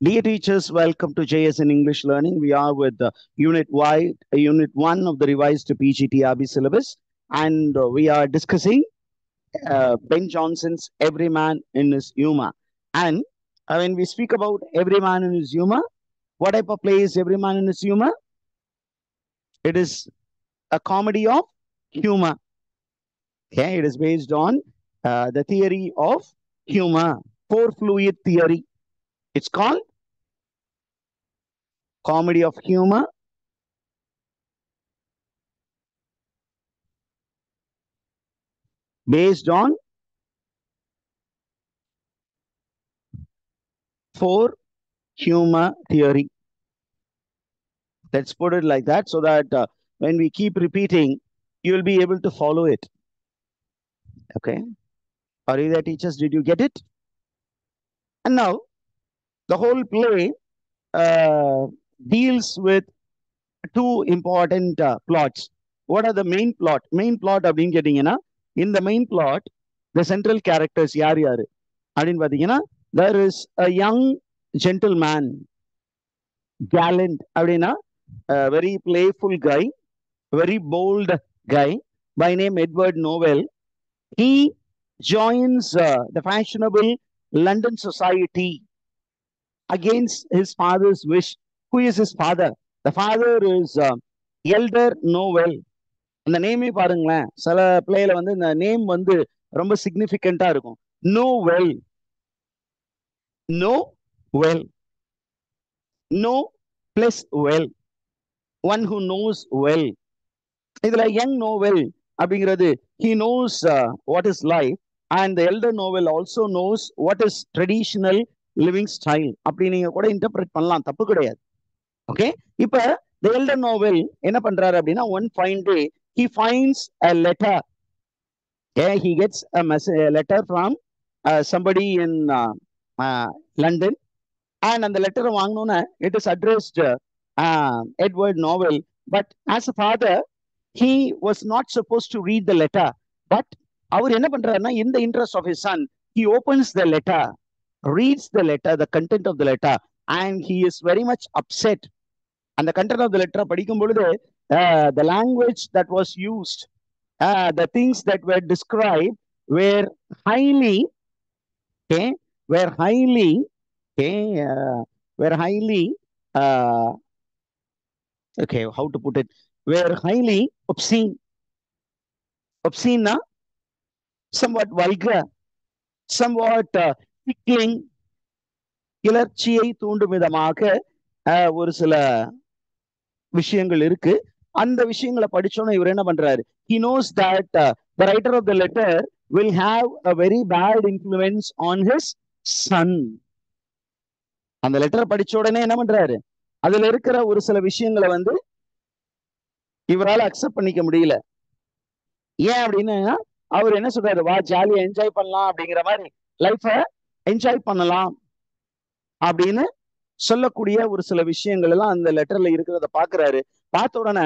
Dear teachers, welcome to JS in English Learning. We are with Unit 1 of the revised PGTRB syllabus, and we are discussing Ben Johnson's Every Man in His Humor. And when we speak about Every Man in His Humor, what type of play is Every Man in His Humor? It is a comedy of humor. Okay, it is based on the theory of humor, four fluid theory. It's called comedy of humor. Based on four humor theory. Let's put it like that so that when we keep repeating, you will be able to follow it. Okay. Are you there, teachers? Did you get it? And now, the whole play deals with two important plots. What are the main plot? Main plot அப்படின்னு கேட்டீங்கன்னா, in the main plot, the central characters யார் யாரு அப்படின்னு பார்த்தீங்கன்னா, there is a young gentleman, gallant அப்படின்னா, a very playful guy, very bold guy by name Edward Novell. He joins the fashionable London society against his father's wish. Who is his father? The father is Elder Novell. அந்த நேமே பாருங்களேன், சில பிளேல வந்து இந்த name வந்து ரொம்ப சிக்னிபிகண்டா இருக்கும். Knowell, know well, know plus well, one who knows well. இதுல யங் நோவெல் அப்படிங்கிறது he knows what is life, and the elder Novell also knows what is traditional living style. அப்படி நீங்க கூட இன்டர்பிரட் பண்ணலாம், தப்பு கிடையாது. ஓகே, இப்ப the elder Novell என்ன பண்றாரு அப்படின்னா, one fine day he finds a letter. Okay, he gets a letter from somebody in London, and அந்த லெட்டரை வாங்கணும்னா it is addressed Edward Novell. But as a father, he was not supposed to read the letter. But அவர் என்ன பண்றாருன்னா, in the interest of his son, he opens the letter, reads the letter, the content of the letter, and he is very much upset. அந்த content of the letter படிக்கும் பொழுது the language that was used, the things that were described were highly, okay, were highly, okay, were highly, okay, how to put it, were highly obscene. Obscene, na? Somewhat vulgar, somewhat tickling, கிளர்ச்சியை தூண்டும் விதமாக ஒரு சில விஷயங்கள் இருக்கு. அந்த விஷயங்களை படிச்சோன்னா இவர் என்ன பண்றாரு, he knows that the writer of the letter will have a very bad influence on his son. அந்த லெட்டரை படிச்ச உடனே என்ன பண்றாரு, அதுல இருக்கிற ஒரு சில விஷயங்களை வந்து இவரால் அக்செப்ட் பண்ணிக்க முடியல. ஏன் அப்படின்னா, அவர் என்ன சொல்றாரு, வா ஜாலியா என்ஜாய் பண்ணலாம் அப்படிங்கிற மாதிரி, லைஃப என்ஜாய் பண்ணலாம் அப்படின்னு சொல்லக்கூடிய ஒரு சில விஷயங்கள் எல்லாம் அந்த லெட்டர்ல இருக்கிறத பாக்குறாரு. பார்த்த உடனே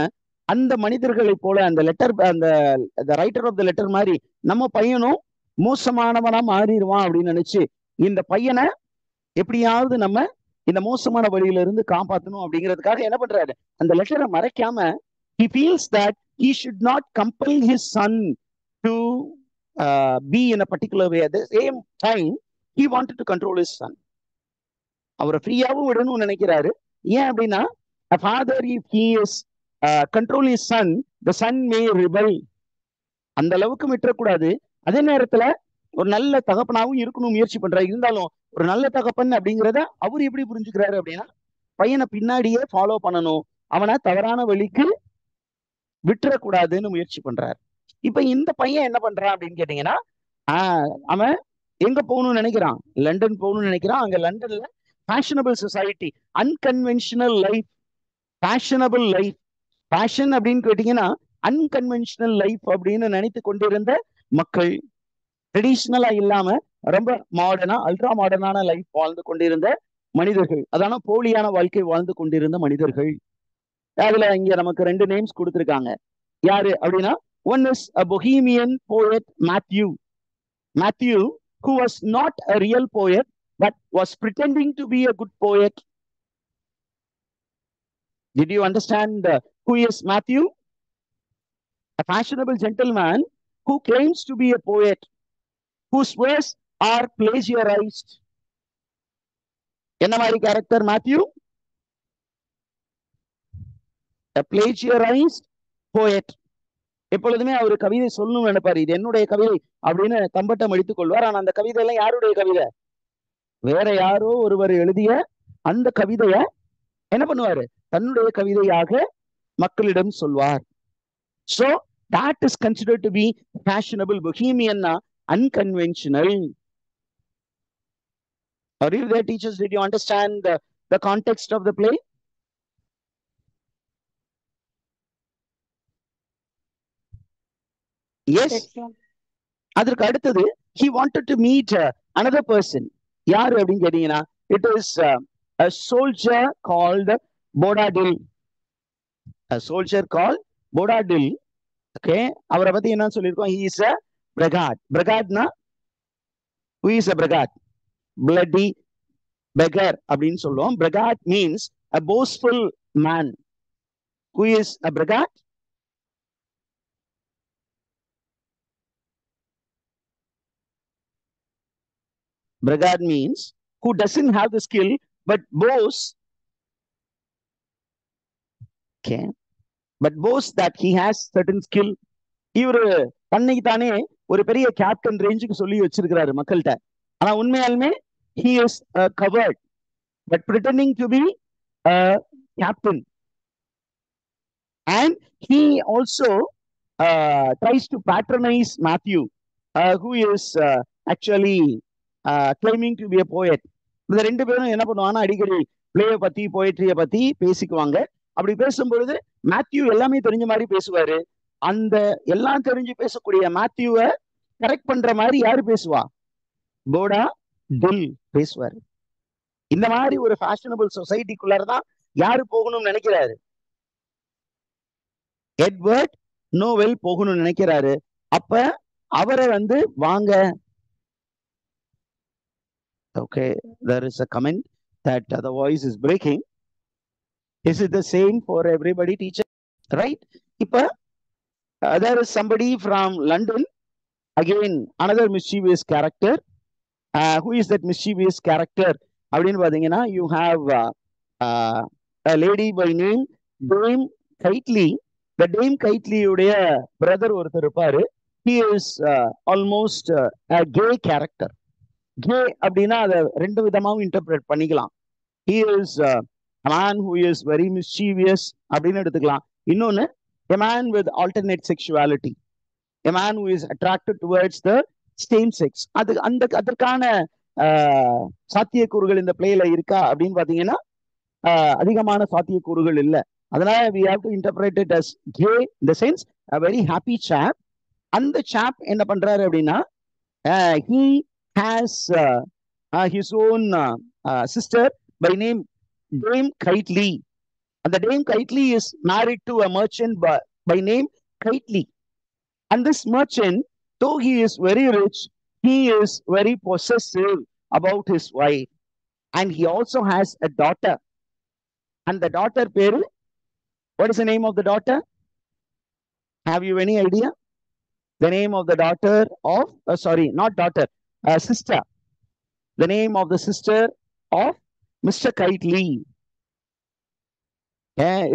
அந்த மனிதர்களை போல அந்த லெட்டர், அந்த ரைட்டர் ஆஃப் த லெட்டர் மாதிரி நம்ம பையனும் மோசமானவனா மாறிடுவான் அப்படின்னு நினைச்சு, இந்த பையனை எப்படியாவது நம்ம இந்த மோசமான வழியில இருந்து காப்பாற்றணும் அப்படிங்கிறதுக்காக என்ன பண்றாரு, அந்த லெட்டரை மறைக்காம he feels that he should not compel his son to be in a particular way. At the same time, he wanted to control his son. அவரை ஃப்ரீயாவும் விடணும்னு நினைக்கிறாரு. ஏன் அப்படின்னா, a father, if he is control his son, the son may rebel. அந்த அளவுக்கு விட்டுறக்கூடாது. அதே நேரத்துல ஒரு நல்ல தகப்பனாவும் இருக்கணும் முயற்சி பண்றாரு. இருந்தாலும் ஒரு நல்ல தகப்பன் அப்படிங்கிறத அவர் எப்படி புரிஞ்சுக்கிறாரு அப்படின்னா, பையனை பின்னாடியே ஃபாலோ பண்ணணும், அவனை தவறான வழிக்கு விட்டுறக்கூடாதுன்னு முயற்சி பண்றாரு. இப்ப இந்த பையன் என்ன பண்றான் அப்படின்னு கேட்டீங்கன்னா, அவன் எங்க போகணும்னு நினைக்கிறான், லண்டன் போகணும்னு நினைக்கிறான். அங்க லண்டன்ல fashionable society, unconventional life, fashionable life, fashion அப்படின்னு கேட்டீங்கன்னா அன்கன்வென்ஷனல் லைஃப் அப்படின்னு நினைத்து கொண்டிருந்த மக்கள், ட்ரெடிஷ்னலா இல்லாம ரொம்ப மாடர்னா, அல்ட்ரா மாடர்னான லைஃப் வாழ்ந்து கொண்டிருந்த மனிதர்கள், அதான போலியான வாழ்க்கை வாழ்ந்து கொண்டிருந்த மனிதர்கள். அதுல இங்க நமக்கு ரெண்டு நேம்ஸ் கொடுத்திருக்காங்க. யாரு அப்படின்னா, one is a bohemian poet Matthew. Matthew, who was not a real poet, but was pretending to be a good poet. Did you understand who is Matthew? A fashionable gentleman who claims to be a poet, whose verse are plagiarized. என்ன மாதிரி character Matthew? A plagiarized poet. எப்பொழுதுமே அவர் கவிதை சொல்லணும்னு நினைப்பாரு, இது என்னுடைய கவிதை அப்படின்னு தம்பட்டம் அடித்துக் கொள்வார். ஆனா அந்த கவிதை எல்லாம் யாருடைய கவிதை? வேற யாரோ ஒருவர் எழுதிய அந்த கவிதைய என்ன பண்ணுவாரு? தன்னுடைய கவிதையாக மக்களிடம் சொல்வார். So that is considered to be fashionable. Bohemian, unconventional. Are you there, teachers? Did you understand the context of the play? Yes. அதற்கு அடுத்தது he wanted to meet another person. யாரு அப்படின்னு கேட்டீங்கன்னா, it is a soldier called Bodadil. A soldier called Bodadil. Okay, அவரை பத்தி என்ன சொல்லியிருக்கோம்? He is a braggart. Braggartனா, who is a braggart? Bloody beggar அப்படின்னு சொல்லுவோம். Braggart means a boastful man. Who is a braggart? Braggart means who doesn't have the skill but boasts. Okay, but boasts that he has certain skill. இவரு தன்னைக்கு தானே ஒரு பெரிய captain ரேஞ்சுக்கு சொல்லி வச்சிருக்கிறாரு மக்கள்கிட்ட. ஆனா உண்மையாலுமே he is covered but pretending to be a captain. And he also tries to patronize Matthew, who is actually claiming to be a poet. இந்த ரெண்டு பேரும் என்ன பண்ணுவாங்கன்னா, அடிக்கடி பிளேயை பத்தி போயட்ரிய பத்தி பேசிக்குவாங்க. அப்படி பேசும்பொழுது மேத்யூ எல்லாமே தெரிஞ்ச மாதிரி பேசுவாரு. அந்த எல்லாம் தெரிஞ்சு பேசக்கூடிய மேத்யூவை கரெக்ட் பண்ற மாதிரி யாரு பேசுவா? போடா டில் பேசுவாரு. இந்த மாதிரி ஒரு ஃபேஷனபிள் சொசைட்டிக்குள்ளதான் யாரு போகணும்னு நினைக்கிறாரு? எட்வர்ட் நோவெல் போகணும்னு நினைக்கிறாரு. அப்ப அவரை வந்து வாங்க. Okay, there is a comment that the voice is breaking. Is it the same for everybody, teacher? Right? இப்ப there is somebody from London, again another mischievous character. Who is that mischievous character? அப்படின்னு பாத்தீங்கன்னா, you have a lady by name Dame Kitely. The Dame Kitely உடைய brother ஒருத்தர் இருப்பாரு. He is almost a gay character. Gay அப்படின்னா அதை ரெண்டு விதமாவும் interpret பண்ணிக்கலாம். He is a man who is very mischievous அப்படின்னு எடுத்துக்கலாம். இன்னொன்னு, a man with alternate sexuality, a man who is attracted towards the same sex. அதற்கான சாத்தியக்கூறுகள் இந்த பிளேல இருக்கா அப்படின்னு பாத்தீங்கன்னா, அதிகமான சாத்தியக்கூறுகள் இல்ல. அதனால we have to interpret it as gay in the sense a very happy chap. அந்த chap என்ன பண்றாரு அப்படின்னா, he has his own sister by name Dame Kitely. And the Dame Kitely is married to a merchant by name Kitely. And this merchant, though he is very rich, he is very possessive about his wife. And he also has a daughter. And the daughter, Peru, what is the name of the daughter? Have you any idea? The name of the daughter of, sorry, not daughter, sister. The name of the sister of Mr. Kitely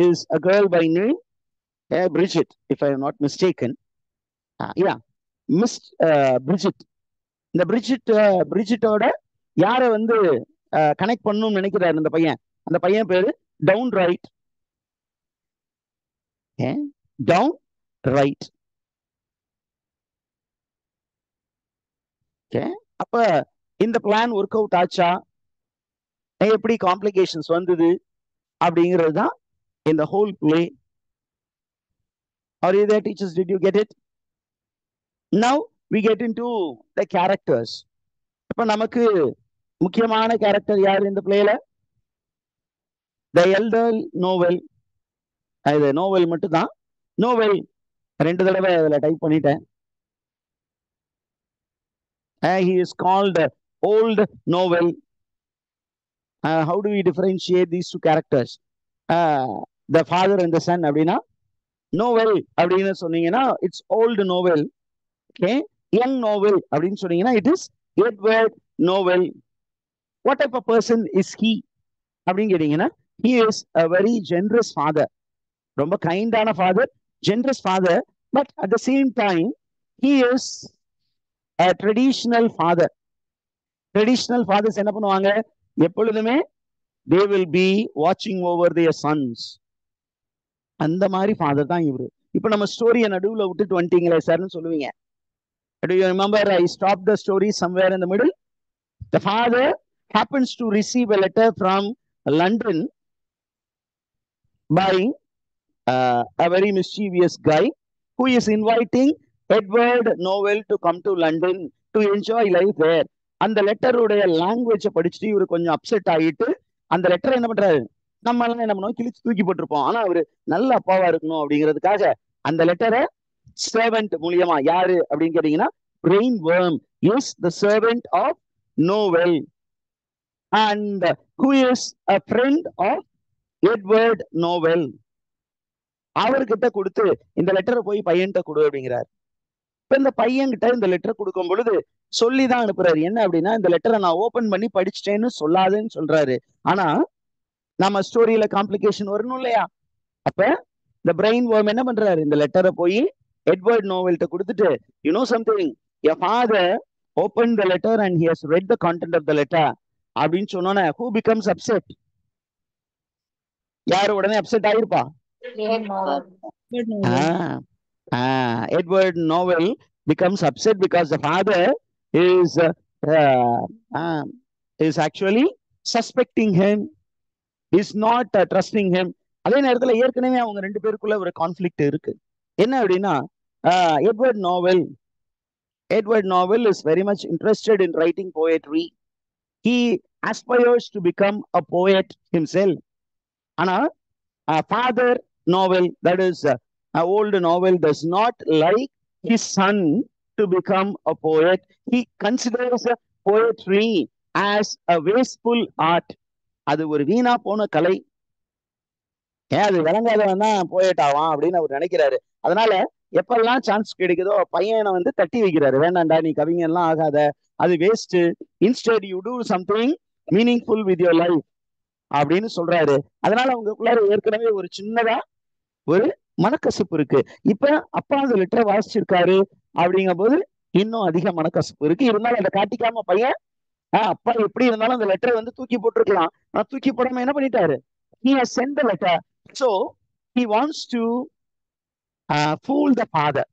is a girl by name Bridget, if I am not mistaken. Yeah, Miss Bridget. இந்த பிரிஜிட்டோட யாரை வந்து connect பண்ணணும்னு நினைக்கிறாரு அந்த பையன்? அந்த பையன் பேரு டவுன் ரைட். Down right. அப்ப இந்த பிளான் ஒர்க் அவுட் ஆச்சா, எப்படி காம்ப்ளிகேஷன்ஸ் வந்தது அப்படிங்கிறது தான் இந்த whole play. Are you there, teachers? Did you get it? Now we get into the characters. இப்ப நமக்கு முக்கியமான கேரக்டர் யார் இந்த பிளேல? The elder Novel. இது நோவல் மட்டும் தான். நோவல் ரெண்டு தடவை அதுல டைப் பண்ணிட்டேன். He is called old Novel. How do we differentiate these two characters? The father and the son அப்படின்னா நோவெல் அப்படின்னு சொன்னீங்கன்னா it's old Knowell. Okay, young Knowell அப்படின்னு சொன்னீங்கன்னா it is Edward Knowell. What type of person is he அப்படின்னு கேட்டீங்கன்னா he is a very generous father. ரொம்ப கைண்டான father, generous father. But at the same time he is a traditional father. Traditional fathers என்ன பண்ணுவாங்க, எப்பொழுதுமே they will be watching over their sons. அந்த மாதிரி father தான் இவரு. இப்ப நம்ம ஸ்டோரியை நடுவுல விட்டுட்டு வந்துட்டீங்களே சார்னு சொல்லுவீங்க. Do you remember I stopped the story somewhere in the middle? The father happens to receive a letter from London by a very mischievous guy who is inviting Edward Nowell to come to London to enjoy life there. அந்த லெட்டருடைய லாங்குவேஜை படிச்சுட்டு இவரு கொஞ்சம் upset ஆகிட்டு அந்த லெட்டரை என்ன பண்றாரு, நம்ம எல்லாம் என்ன பண்ணுவோம், கிழிச்சு தூக்கி போட்டிருப்போம். ஆனா அவரு நல்ல அப்பாவா இருக்கணும் அப்படிங்கிறதுக்காக அந்த லெட்டரை சர்வெண்ட் மூலியமா, யாரு அப்படின்னு கேட்டீங்கன்னா Brainworm is the servant of Knowell and who is a friend of Edward Nowell. அவர்கிட்ட கொடுத்து இந்த லெட்டரை போய் பையன்கிட்ட கொடு அப்படிங்கிறார். இப்ப இந்த பையன்கிட்ட இந்த லெட்டர் கொடுக்கும் பொழுது சொல்லிதான் அனுப்புறாரு. என்ன அப்படின்னா, இந்த லெட்டரை நான் ஓபன் பண்ணி படிச்சுட்டேன்னு சொல்லாதுன்னு சொல்றாரு. ஆனா நம்ம ஸ்டோரியில காம்ப்ளிகேஷன் வரணும் இல்லையா? அப்ப இந்த பிரெயின் வேர்ம் என்ன பண்றாரு, இந்த லெட்டரை போய் எட்வர்ட் நோவெல்ட்ட கொடுத்துட்டு, you know something, your father opened the letter and he has read the content of the letter அப்படின்னு சொன்னோன்னே who becomes upset? யாரு உடனே upset ஆயிருப்பா? Edward Nowell becomes upset because the father is actually suspecting him, is not trusting him. அதே நேரத்துல ஏற்கனவே அவங்க ரெண்டு பேருக்குள்ள ஒரு கான்ஃபிளிக்ட் இருக்கு. என்ன அப்படின்னா, Edward Nowell is very much interested in writing poetry. He aspires to become a poet himself. ஆனா father Nowell, that is old Nowell, does not like his son to become a poet. He considers poetry as a wasteful art. அது ஒரு வீணா போன கலை, ஏன் அது விளங்காதவன் தான் poet ஆவான் அப்படின்னு அவர் நினைக்கிறாரு. அதனால எப்பெல்லாம் சான்ஸ் கிடைக்குதோ பையனை வந்து தட்டி வைக்கிறாரு, வேண்டாண்டா நீ கவிஞன்லாம் ஆகாத, அது waste, instead you do something meaningful with your life அப்படின்னு சொல்றாரு. அதனால அவங்களுக்குள்ளார ஏற்கனவே ஒரு சின்னதா ஒரு மனக்கசப்பு இருக்கு. இப்ப அப்பா அந்த லெட்டரை வாசிச்சிருக்காரு அப்படிங்கும் போது இன்னும் அதிக மனக்கசப்பு இருக்கு. இருந்தாலும் அதை காட்டிக்காம பையன், அப்பா எப்படி இருந்தாலும் அந்த லெட்டரை வந்து தூக்கி போட்டிருக்கலாம், ஆனா தூக்கி போடாம என்ன பண்ணிட்டாரு, he has sent the letter. So he wants to fool the father.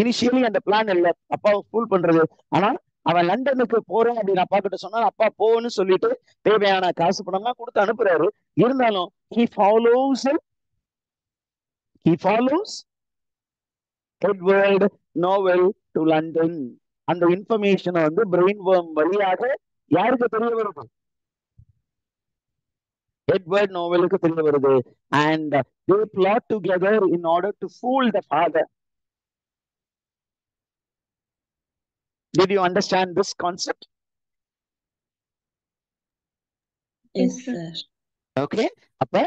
Initially அந்த பிளான் இல்ல அப்பாவை ஃபூல் பண்றது. ஆனா அவன் லண்டனுக்கு போறேன் அப்படின்னு அப்பா கிட்ட சொன்னா, அப்பா போன்னு சொல்லிட்டு தேவையான காசு பணம்லாம் கொடுத்து அனுப்புறாரு. இருந்தாலும் he follows Edward Nowell to London. அந்த இன்ஃபர்மேஷனை வந்து பிரெயின் வேர்ம் வழியாக யாருக்கு தெரிய வருது, எட்வர்ட் நோவெலுக்கு தெரிய வருது. And they plot together in order to fool the father. Did you understand this concept? Yes, sir. Okay. அப்ப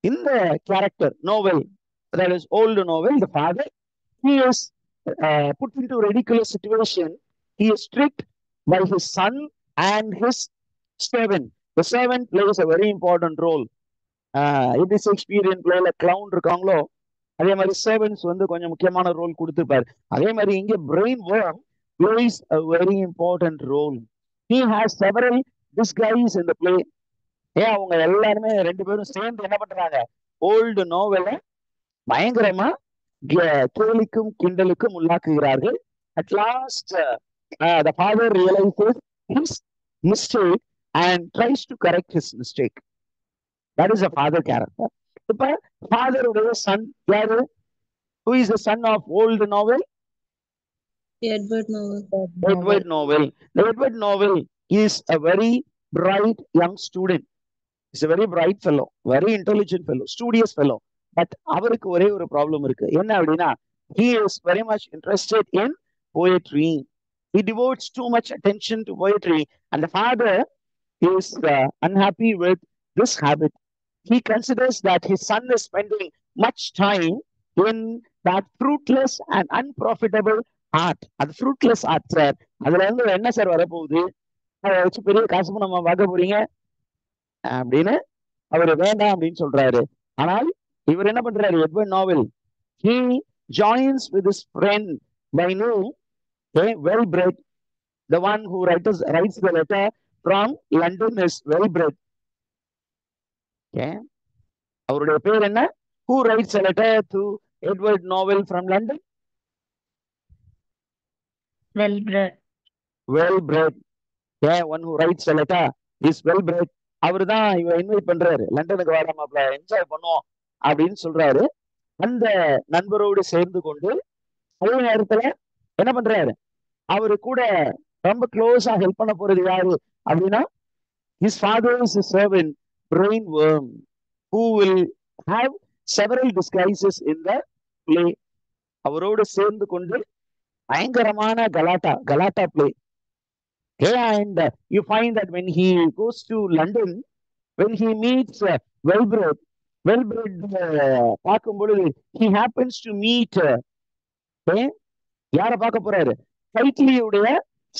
இந்த character Nowell, that is old Nowell, the father, he is put into a ridiculous situation. He is tricked by his son and his servant. The servant plays a very important role. எப்படி Shakespearean பிளேல clown இருக்காங்களோ அதே மாதிரி servants வந்து கொஞ்சம் முக்கியமான role கொடுத்துருப்பாரு. அதே மாதிரி இங்க brain worm plays a very important role. He has several disguises in the play. அவங்க எல்லாருமே ரெண்டு பேரும் சேர்ந்து என்ன பண்றாங்க, ஓல்டு நோவெலை பயங்கரமா கேலிக்கும் கிண்டலுக்கும் உள்ளாக்குகிறார்கள். At last the father realizes his mistake and tries to correct his mistake. That is a father character. இப்ப father உடைய son யாரு, who is the son of old Nowell? Edward Nowell. Edward Nowell. The Edward Nowell is a very bright young student. He's a very bright fellow, very intelligent fellow, studious fellow. But அவருக்கு ஒரே ஒரு problem இருக்கு. என்ன அப்படின்னா, he is very much interested in poetry. He devotes too much attention to poetry. And the father is unhappy with this habit. He considers that his son is spending much time in that fruitless and unprofitable art. அது fruitless art sir. அதுல இருந்து என்ன sir வரப்போகுது? அதை வச்சு பெரிய காசு நம்ம பார்க்க போறீங்க அப்படின்னு அவரு வேண்டாம் அப்படின்னு சொல்றாரு. ஆனால் இவர் என்ன பண்றாரு? Edward novel, he joins with his friend by name Wellbred. The one who writes the letter from London is Wellbred. Okay. அவருடைய பேர் என்ன? Who writes a letter to Edward Novel from London? Wellbred. Wellbred. Yeah, one who writes a letter is Wellbred. அவரு தான் இவ invite பண்றாரு, லண்டனுக்கு வாடாமாப்ல, enjoy பண்ணுவோம் அப்படின்னு சொல்றாரு. அந்த நண்பரோடு சேர்ந்து கொண்டு அதே நேரத்துல என்ன பண்றாரு? அவரு கூட ரொம்ப க்ளோஸா ஹெல்ப் பண்ண போறது யாரு அப்படின்னா, his father is a servant, Brainworm, who will have several disguises in the play. அவரோடு சேர்ந்து கொண்டு பயங்கரமான கலாட்டா play. Okay, and you find that when he goes to London, when he meets Wellbred பார்க்கும் பொழுது he happens to meet யார பார்க்க போறாரு? கைட்லியுடைய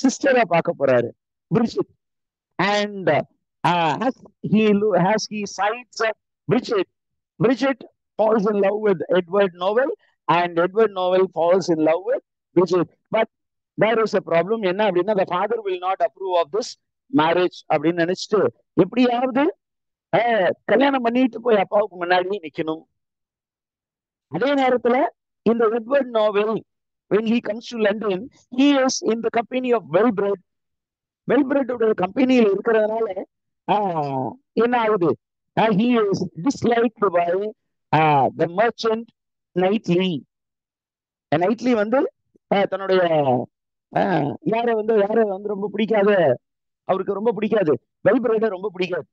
சிஸ்டரை பார்க்க போறாரு, Bridget. And as he sights Bridget falls in love with Edward Novel, and Edward Novel falls in love with Bridget. But there is a problem. என்ன அப்படின்னா, the father will not approve of this marriage அப்படின்னு நினைச்சிட்டு எப்படியாவது கல்யாணம் பண்ணிட்டு போய் அப்பாவுக்கு முன்னாடி நிக்கணும். அதே நேரத்துல இந்த Edward novel, when he comes to London, he is in the company of Wellbred. வெல்பிரெட்டோட கம்பெனியில் இருக்கிறதுனால என்ன ஆகுது? he is disliked by the merchant Knightley. Knightley வந்து தன்னுடைய யார வந்து ரொம்ப பிடிக்காது, அவருக்கு ரொம்ப பிடிக்காது, வெல்பிரெட்டை ரொம்ப பிடிக்காது.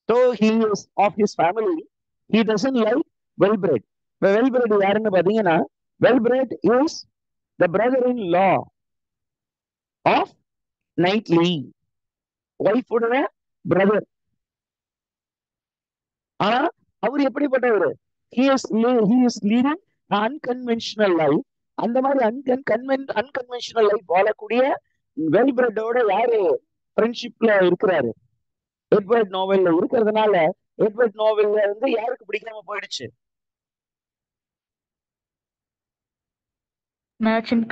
So he is of his family, he doesn't like Wellbred. Wellbred யாருன்னு பாத்தீங்கன்னா, Wellbred is the brother-in-law of Knightley, wife உடைய பிரதர். ஆனா அவர் எப்படிப்பட்டவர்? he is leading unconventional life. அந்த மாதிரி unconventional life வாழக்கூடிய வெல்பிரெட்டோட யாரு ஃப்ரெண்ட்ஷிப்ல இருக்கிறாரு? எட்வர்ட் நாவல்ல இருக்கிறதுனால எட்வர்ட் நாவல்ல வந்து யாருக்கு பிடிக்காம போயிடுச்சு? மர்ச்சன்ட்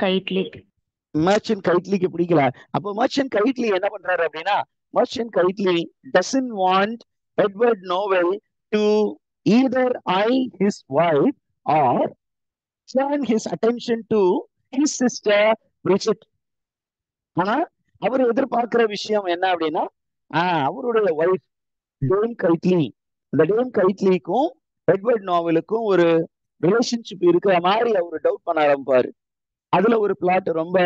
கைட்லிக்கு பிடிக்கல. அப்போ மர்ச்சன்ட் கைட்லி என்ன பண்றாரு அப்படின்னா, merchant கைட்லி doesn't want Edward Novel to either eye his wife or turn his attention to his sister Bridget. ஆனா அவர் எதிர்பார்க்கிற விஷயம் என்ன அப்படின்னா, அவருடைய ஒய்ஃப் டேம் கைட்லி, இந்த டேம் கைட்லிக்கும் எட்வர்ட் நாவலுக்கும் ஒரு ரிலேஷன்ஷிப் இருக்கிற மாதிரி அவரு டவுட் பண்ண ஆரம்பிப்பாரு. அதுல ஒரு பிளாட் ரொம்ப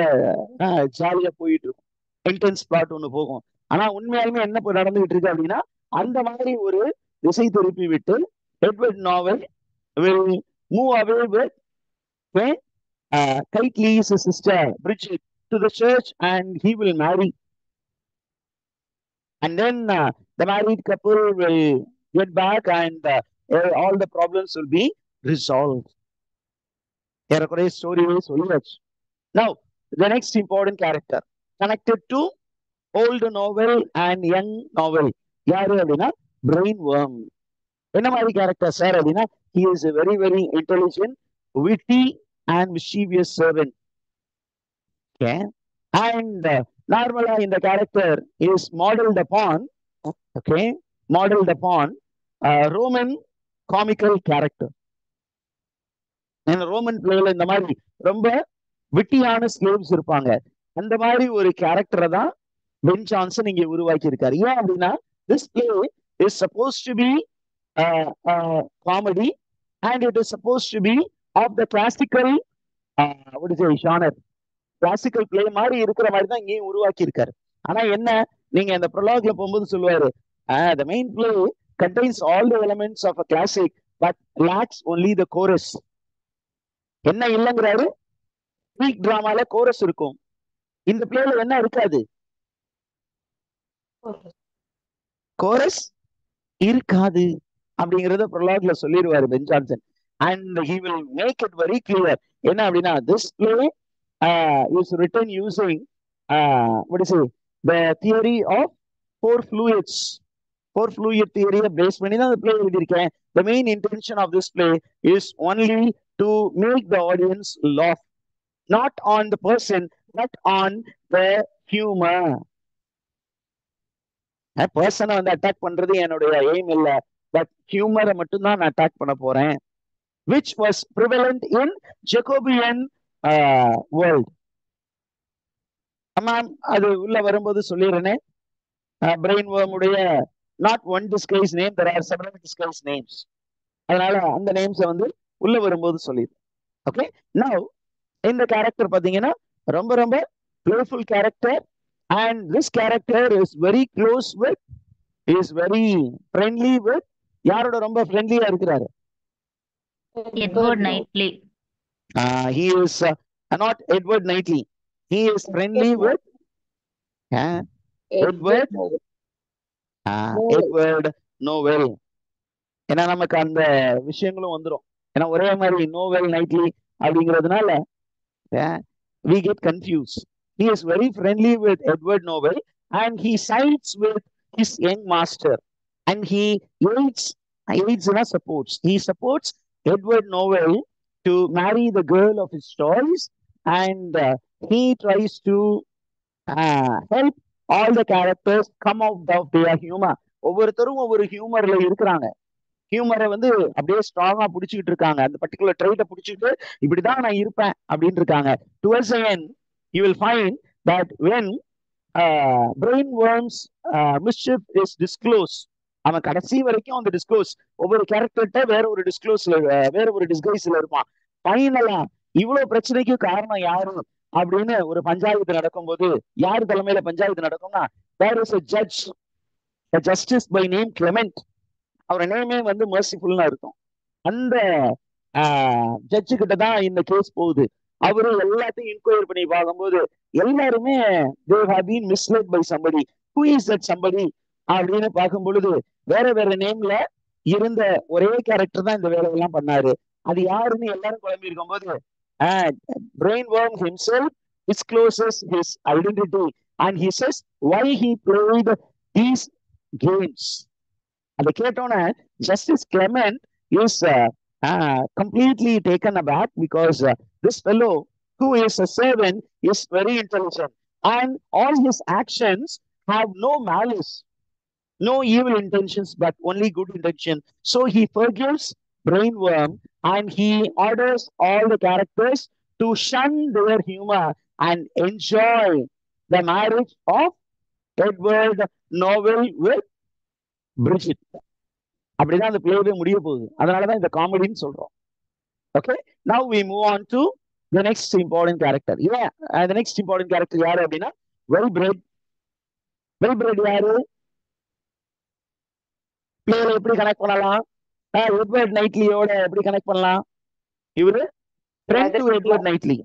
ஜாலியா போயிட்டு இருக்கும், இன்டென்ஸ் பிளாட் ஒண்ணு போகும். ஆனா உண்மையாலுமே என்ன நடந்துகிட்டு இருக்கு அப்படின்னா, அந்த மாதிரி ஒரு திசை திருப்பி விட்டு Edward novel will move away with Knightley's sister Bridget to the church, and he will marry. And then the married couple will get back, and all the problems will be resolved. Now, the next important character connected to old novel and young novel, யாரு அப்படின்னா Brainworm. என்ன மாதிரி character sir அப்படின்னா, he is a very very intelligent, witty and mischievous servant. Okay, and normally in the character is modeled upon Roman comical character. Roman பிளேல இந்த மாதிரி ரொம்ப விட்டியான slaves இருப்பாங்க, அந்த மாதிரி ஒரு கேரக்டரை தான் பென் ஜான்சன் இங்க உருவாக்கி இருக்காரு. ஏன் அப்படின்னா, this play is supposed to be comedy, and it is supposed to be of the classical genre. Classical play மாதிரி இருக்கிற மாதிரி தான் இங்கேயும் உருவாக்கி இருக்காரு. ஆனா என்ன, நீங்க இந்த ப்ரொலாக்ல போகும்போது சொல்லுவாரு, the main play contains all the elements of a classic but lacks only the chorus. என்ன இல்லைங்கிறாரு? கிரீக் டிராமால கோரஸ் இருக்கும், இந்த பிளேல என்ன இருக்காது? கோரஸ் இருக்காது அப்படிங்கறத ப்ரொலாக்ல சொல்லிடுவாரு Ben Jonson. And he will make it very clear. என்ன அப்படின்னா, this play is written using what is it, the theory of four fluids. Four fluid theory base பண்ணி தான் அந்த பிளே எழுதியிருக்கேன். The main intention of this play is only to make the audience laugh, not on the person but on the humor. பர்சனை வந்து attack பண்றது என்னுடைய aim இல்ல, but ஹியூமரை மட்டும் தான் நான் அட்டாக் பண்ண போறேன். which was prevalent in Jacobian world. Ma'am அது உள்ள வரும்போது சொல்லிடுறேனே, பிரெயின் வேர்ம் உடைய not one disguise name, there are several disguise names. அதனால அந்த நேம்ஸை வந்து உள்ள வரும்போது சொல்லிடுறேன். ஓகே, நவ் இந்த கேரக்டர் பாத்தீங்கன்னா ரொம்ப ரொம்ப playful character. And this character is very close with, is very friendly with, யாரோட ரொம்ப ஃப்ரெண்ட்லியா இருக்கிறாரு? Edward Knightley. He is not Edward Knightley. He is friendly with Edward Nowell. ஏன்னா நமக்கு அந்த விஷயங்களும் வந்துடும். ஏன்னா ஒரே மாதிரி நோவெல் நைட்லி அப்படிங்கிறதுனால we get confused. He is very friendly with Edward Nowell and he sides with his young master and he aids supports. He supports Edward Nowell to marry the girl of his choice and he tries to help all the characters come out of their humor. ஒவ்வொருத்தரும் ஒவ்வொரு ஹியூமர்ல இருக்கிறாங்க. ஹியூமரை வந்து அப்படியே ஸ்ட்ராங்கா புடிச்சுக்கிட்டு இருக்காங்க. அந்த particular ட்ரைட்டை புடிச்சுக்கிட்டு இப்படிதான் நான் இருப்பேன் அப்படின்னு இருக்காங்க. Towards the end, you will find that when brainworms mischief is disclosed, அவன் கடைசி வரைக்கும் அந்த டிஸ்க்ளோஸ் ஒவ்வொரு கேரக்டர்கிட்ட வேற ஒரு டிஸ்க்ளோஸ்ல வேற ஒரு டிஸ்கைஸ்ல இருப்பான். ஃபைனலா இவ்வளவு பிரச்சனைக்கு காரணம் யாரு அப்படின்னு ஒரு பஞ்சாயத்து நடக்கும்போது, யார் தலைமையில பஞ்சாயத்து நடக்கும்னா, there is a judge, a justice by name Clement. அவர் நேமே வந்து மர்சிஃபுல்னா இருக்கும். அந்த ஜட்ஜு கிட்ட தான் இந்த கேஸ் போகுது. அவரு எல்லாத்தையும் இன்கொயர் பண்ணி பார்க்கும்போது எல்லாருமே they have been misled by somebody. Who is that somebody அப்படின்னு பார்க்கும் பொழுது வேற வேற நேம்ல இருந்த ஒரே கேரக்டர் தான் இந்த வேலையெல்லாம் பண்ணாரு. அது யாருன்னு எல்லாரும் குழம்பி இருக்கும் போது brainworm himself discloses his identity and he says why he played these games. அதை கேட்டோன்னே Justice Clement is completely taken aback because this fellow who is a servant is very intelligent and all his actions have no malice, no evil intentions, but only good intention. So he forgives Brainworm and he orders all the characters to shun their humor and enjoy the marriage of Edward Nowell with Bridget. அப்படிதான் அந்த பிளேவே முடிய போகுது. அதனாலதான் இந்த காமெடின்னு சொல்றோம். Okay, now we move on to the next important character. The next important character யாரு அப்படின்னா வெல்பிரெட். வெல்பிரெட் யாரு? பிளேல எப்படி கனெக்ட் பண்ணலாம்? எட்வர்ட் நைட்லியோட எப்படி கனெக்ட் பண்ணலாம்? இவரு friend to Edward Knightley.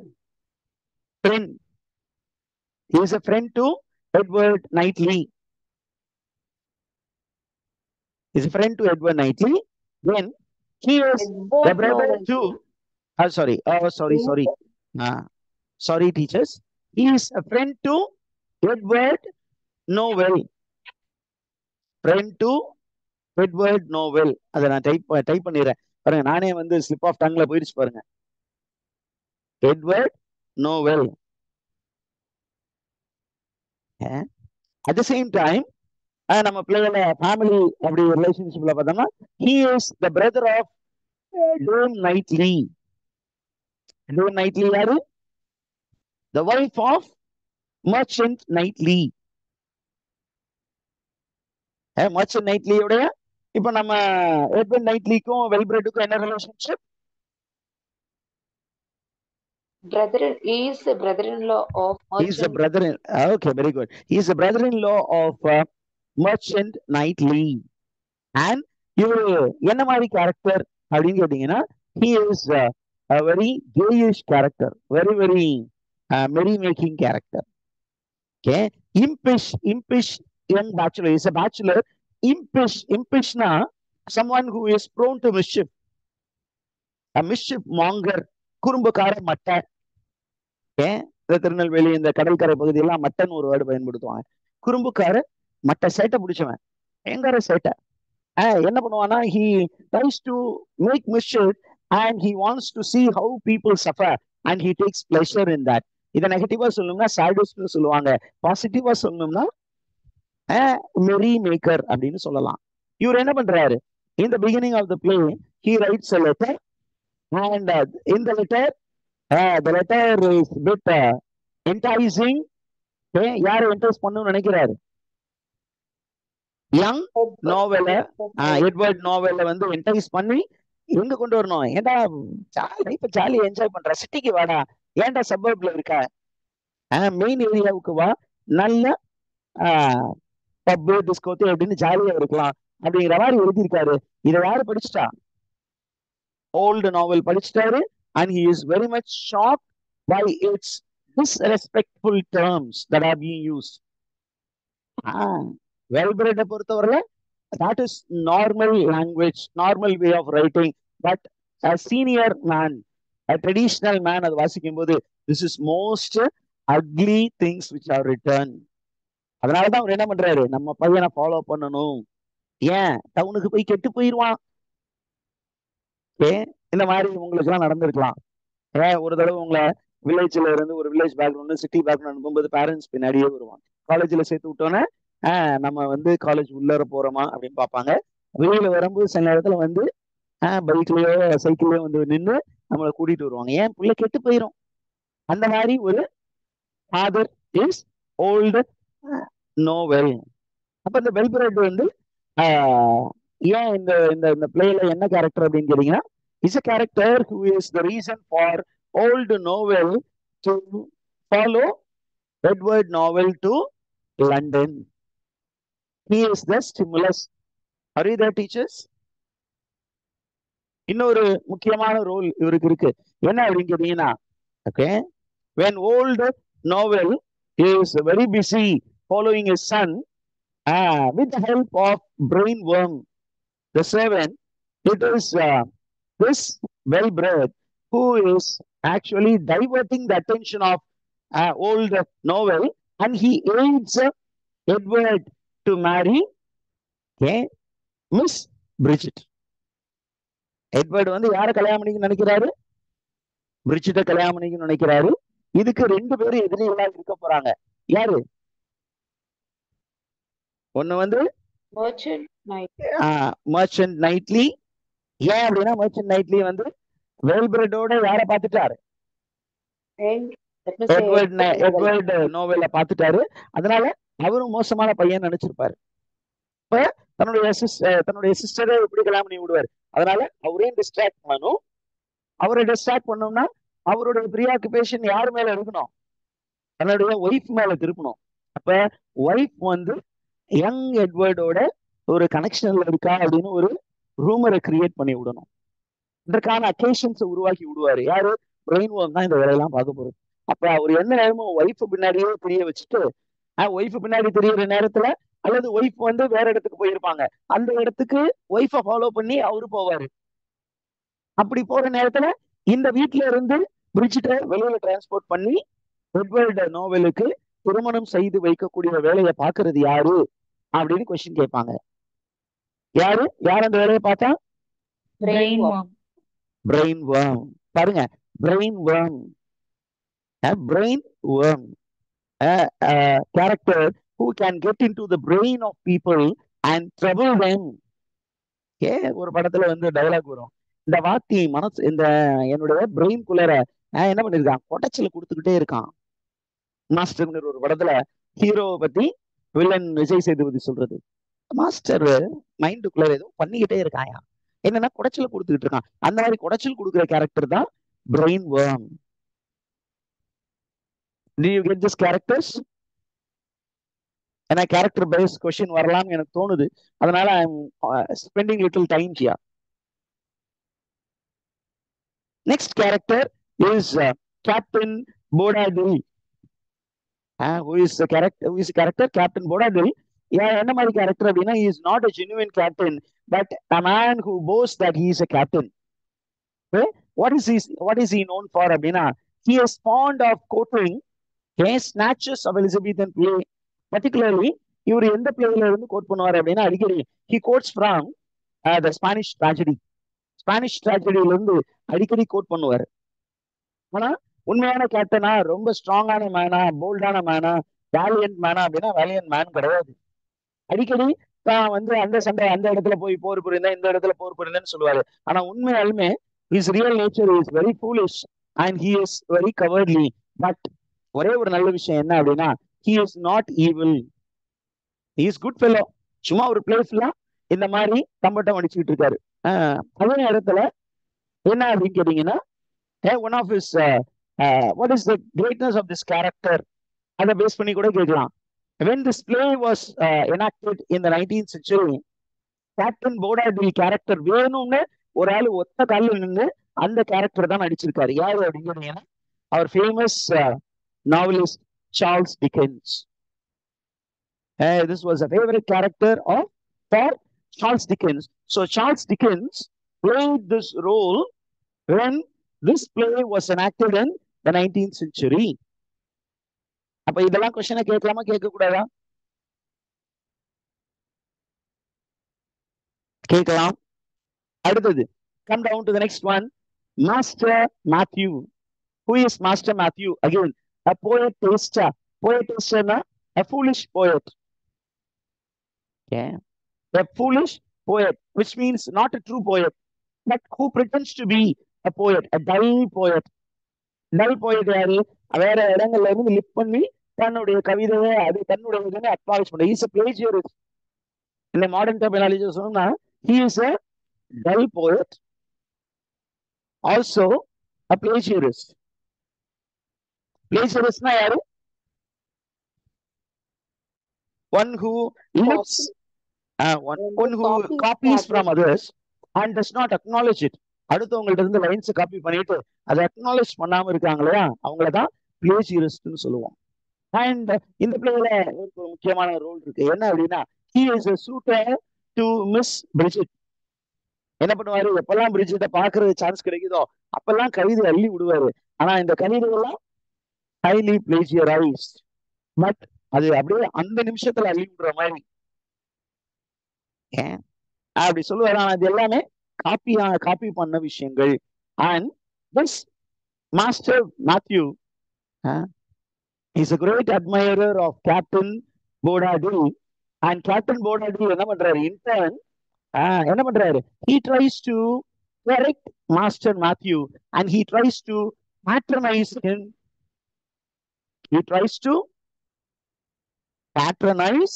Friend. He is a friend to Edward Knightley. Is a friend to Edward Knightley. Then he is the brother to sorry teachers. He is a friend to Edward Nowell. Friend to Edward Nowell. அதை நான் type பண்ணிடுறேன் பாருங்க. நானே வந்து slip of டங்ல போயிடுச்சு பாருங்க. Edward Nowell. At the same time நம்ம பிள்ளைகள ஃபேமிலி அப்படி ரிலேஷன்ஷிப்ல பார்த்தோம்னா he is the brother of Dame Knightley. Dame Knightley யாரு? The wife of Merchant Knightley. Merchant Knightley உடைய இப்ப நம்ம எட்வர்ட் நைட்லிக்கும் வெல்பிரெட்டுக்கும் என்ன relationship? He is the brother-in-law of Merchant. He is the brother. Okay, very good. He is the brother-in-law of Merchant Knightley. And இவரு என்ன மாதிரி character அப்படின்னு கேட்டீங்கன்னா he is a very gayish character, very very merry making character. Okay, impish young bachelor. He is a bachelor impishna someone who is prone to mischief, a mischief monger, குறும்புக்கார மட்டை. இந்த திருநெல்வேலி இந்த கடற்கரை பகுதியெல்லாம் மட்டன் ஒரு word பயன்படுத்துவாங்க. குறும்புக்கார மட்டை, சேட்டை பிடிச்சவன், பயங்கர சேட்டை. என்ன பண்ணுவானா, he tries to make mischief and he wants to see how people suffer and he takes pleasure in that. இதை நெகட்டிவா சொல்லணும்னா சாடிஸ்ட்னு சொல்லுவாங்க, பாசிட்டிவா சொல்லணும்னா மெரி மேக்கர் அப்படின்னு சொல்லலாம். இவர் என்ன பண்றாரு, in the beginning of the play he writes a letter and in the letter the letter is bit enticing. யாரை என்டைஸ் பண்ணணும்னு நினைக்கிறாரு, யங் நோவல எட்வர்ட் நோவல வந்து என்டைஸ் பண்ணி எங்க கொண்டு வரணும், ஏன்டா லைஃப் ஜாலியா என்ஜாய் பண்ற, சிட்டிக்கு வாடா, ஏன்டா சப்பர்ப்ல இருக்க, மெயின் ஏரியாவுக்கு வா, நல்ல பப்பு டிஸ்கோத்து அப்படின்னு ஜாலியா இருக்கலாம் அப்படிங்கிற மாதிரி எழுதியிருக்காரு. இதை யாரு படிச்சுட்டா, ஓல்டு நாவல் படிச்சுட்டாரு. and he is very much shocked by its disrespectful terms that are being used. Well-bred பொறுத்தவரை that is normal language, normal way of writing, but a senior man, a traditional man அது வாசிக்கும் போது this is most ugly things which are written. அதனாலதான் அவர் என்ன பண்றாரு, நம்ம பையனை follow பண்ணணும், ஏன் டவுனுக்கு போய் கெட்டு போயிடுவான். இந்த மாதிரி உங்களுக்கு எல்லாம் நடந்திருக்கலாம். ஒரு தடவை உங்களை வில்லேஜ்ல இருந்து ஒரு வில்லேஜ் பேக்ரவுண்ட் சிட்டி பேக்ரவுண்ட் அனுப்பும்போது பேரண்ட்ஸ் பின்னாடியே வருவாங்க. காலேஜ்ல சேர்த்து விட்டோன்னே நம்ம வந்து காலேஜ் உள்ளர போறோமா அப்படின்னு பார்ப்பாங்க. வெளியில வரும்போது சில நேரத்துல வந்து பைக்லயோ சைக்கிள்லயோ வந்து நின்று நம்மளை கூட்டிட்டு வருவாங்க, ஏன் பிள்ளை கெட்டு போயிடும். அந்த மாதிரி ஒரு ஃபாதர் இஸ் ஓல்டு நோவெல். அப்ப இந்த வெல்பிரெட் வந்து ஏன் இந்த இந்த பிளேல என்ன கேரக்டர் அப்படின்னு கேட்டீங்கன்னா, is a character who is the reason for old novel to follow Edward Novel to London. He is the stimulus. Are you there, teachers? இன்னொரு முக்கியமான ரோல் இவருக்கு இருக்கு, என்ன அப்படின்னு கேட்டீங்கன்னா, okay, when old novel is very busy following his son with the help of brainworm the servant, it is this well-bred who is actually diverting the attention of old novel and he aids Edward to marry Miss Bridget. Edward வந்து யாரை கல்யாணம் பண்ணிக்க நினைக்கிறாரு, பிரிட்ஜிட்ட கல்யாணம் பண்ணிக்க நினைக்கிறாரு. இதுக்கு ரெண்டு பேரும் எதிரிகளா இருக்க போறாங்க. யாரு, ஒண்ணு வந்து மர்ச்சன்ட் நைட்லி. ஏன் அப்படின்னா மர்ச்சன்ட் நைட்லி வந்து வெல்பிரெட்டோட யாரை பார்த்துட்டாரு, எட்வர்ட் நோவெல்ல பார்த்துட்டாரு. அதனால அவரும் மோசமான பையன் நினைச்சிருப்பாரு. இப்ப தன்னுடைய சிஸ்டரை எப்படி கல்யாணம் பண்ணி விடுவாரு, அதனால அவரையும் டிஸ்ட்ராக்ட் பண்ணணும். அவரை டிஸ்ட்ராக்ட் பண்ணோம்னா அவருடைய ப்ரீஆக்குபேஷன் யார் மேல இருக்கணும், தன்னுடைய ஒய்ஃப் மேல திருப்பணும். அப்ப ஒய்ஃப் வந்து யங் எட்வர்டோட ஒரு கனெக்ஷன்ல இருக்கா அப்படின்னு ஒரு ரூமரை கிரியேட் பண்ணி விடணும். இதற்கான அக்கேஷன்ஸை உருவாக்கி விடுவாரு. யாரு, பிரெயின்வொர்ம் தான் இந்த வேலையெல்லாம் பார்க்க போறது. அப்ப அவர் என்ன நேரமும் ஒய்ஃப் பின்னாடியே தெரிய வச்சுட்டு, ஒய்ஃப் பின்னாடி தெரியற நேரத்துல அல்லது ஒய்ஃப் வந்து வேற இடத்துக்கு போயிருப்பாங்க, அந்த இடத்துக்கு ஒய்ஃபை ஃபாலோ பண்ணி அவரு போவாரு. அப்படி போற நேரத்துல இந்த வீட்டுல இருந்து பிரிட்ஜிட்ட வெளியில டிரான்ஸ்போர்ட் பண்ணி எட்வர்ட் நோவெலுக்கு திருமணம் செய்து வைக்கக்கூடிய வேலையை பாக்குறது யாரு அப்படின்னு கொஸ்டின் கேட்பாங்க. யாரு அந்த வேலையை பார்த்தா, brainworm. பாருங்க, brainworm, brainworm, character who can get into the brain of people and trouble them. ஒரு படத்துல வந்து டயலாக் வரும், இந்த வாத்தி மனசு இந்த என்னுடைய பிரெயின் குள்ளர என்ன பண்ணிருக்கான், கொடைச்சல கொடுத்துக்கிட்டே இருக்கான். மாஸ்டர் ஒரு படத்துல ஹீரோவை பத்தி வில்லன் விஜய் சேதுபதி சொல்றது, மாஸ்டர் மைண்டுக்குள்ள ஏதோ பண்ணிக்கிட்டே இருக்காயா, என்னன்னா குடைச்சல் கொடுத்துக்கிட்டு இருக்கான். அந்த மாதிரி குடைச்சல் கொடுக்குற கேரக்டர் தான் brainworm. Do you get this characters? ஏன்னா கேரக்டர் பேஸ்ட் கொஸ்டின் வரலாம்னு எனக்கு தோணுது, அதனால I am spending little time here. Next character is captain Bobadill. Who is the character? Captain Bodadil என்ன மாதிரி கேரக்டர் அப்படின்னா he is not a genuine captain but a man who boasts that he is a captain. Okay? What is he known for அப்படின்னா he is fond of quoting snatches of Elizabethan play. Particularly இவர் எந்த பிளேல இருந்து code பண்ணுவார் அப்படின்னா அடிக்கடி he quotes from the Spanish tragedy. Spanish ட்ராஜடியில இருந்து அடிக்கடி கோட் பண்ணுவார். ஆனா உண்மையான கேப்டனா, ரொம்ப ஸ்ட்ராங்கான மேனா, போல்டான மேனா, வேலியன்ட் மேனா அப்படின்னா வேலியன்ட் மேன் கிடையாது. அடிக்கடி தான் வந்து அந்த சண்டை அந்த இடத்துல போய் போர் புரிந்தேன், இந்த இடத்துல போர் புரிந்தேன்னு சொல்லுவாரு. ஆனா உண்மையாலுமே his real nature is very foolish and he is very cowardly. But ஒரே ஒரு நல்ல விஷயம் என்ன அப்படின்னா he is not evil, he is good fellow. சும்மா ஒரு பிளேஸ்ல இந்த மாதிரி கம்பட்டம் அடிச்சுக்கிட்டு இருக்காரு. அதே நேரத்துல என்ன அப்படின்னு கேட்டீங்கன்னா one of his what is the greatness of this character அதை பேஸ் பண்ணி கூட கேட்கலாம். when this play was enacted in the 19th century, captain Bobadill character வேணும்னு ஒரு ஆள் ஒத்த காலில் நின்று அந்த கேரக்டர் தான் நடிச்சிருக்காரு. யாரு அப்படின்னு கேட்டீங்கன்னா அவர் famous novelist Charles Dickens. this was a favorite character of Charles Dickens. So Charles Dickens played this role when this play was enacted in the 19th century. அப்ப இதெல்லாம் கொஸ்டினை கேட்கலாமா கேட்க கூடாதா? கேட்கலாம். அடுத்தது come down to the next one. Master Matthew. Who is Master Matthew? Again, a poet taster. Poet taster na a foolish poet. Okay. A foolish poet, which means not a true poet, but who pretends to be a poet, a dull poet. Dull poet யாரு? வேற இடங்கள்ல இருந்து lip பண்ணி தன்னுடைய கவிதையை அது தன்னுடைய acknowledge பண்ண. He is a plagiarist. In the modern terminology சொன்னா he is a dull poet, also a plagiarist. Plagiarist na யாரு? One who lives one who copies from others and does not acknowledge it. அடுத்தவங்கள்ட்ட இருந்து lines copy பண்ணிட்டு அதை acknowledge பண்ணாம இருக்காங்க இல்லையா, அவங்களதான் பிளேஜியரிஸ்ட்னு சொல்லுவோம். And இந்த பிளேல ஒரு முக்கியமான ரோல் இருக்கு. என்ன அப்படின்னா he is a suitor to Miss Bridget. என்ன பண்ணுவாரு, எப்பெல்லாம் பிரிட்ஜெட்டை பாக்குறது சான்ஸ் கிடைக்குதோ அப்பெல்லாம் கவிதை அள்ளி விடுவாரு. ஆனா இந்த கவிதைகள்லாம் ஹைலி பிளேஜியரைஸ்ட். பட் அது அப்படியே அந்த நிமிஷத்துல அள்ளி விடுற மாதிரி அப்படி சொல்லுவாரு. ஆனா அது எல்லாமே காப்பி பண்ண விஷயங்கள். And this master Matthew is a great admirer of Captain Boadadil. and Captain Boadadil என்ன பண்றாரு, இன்டர்ன் என்ன பண்றாரு, he tries to correct Master Matthew and he tries to patronize him. He tries to patronize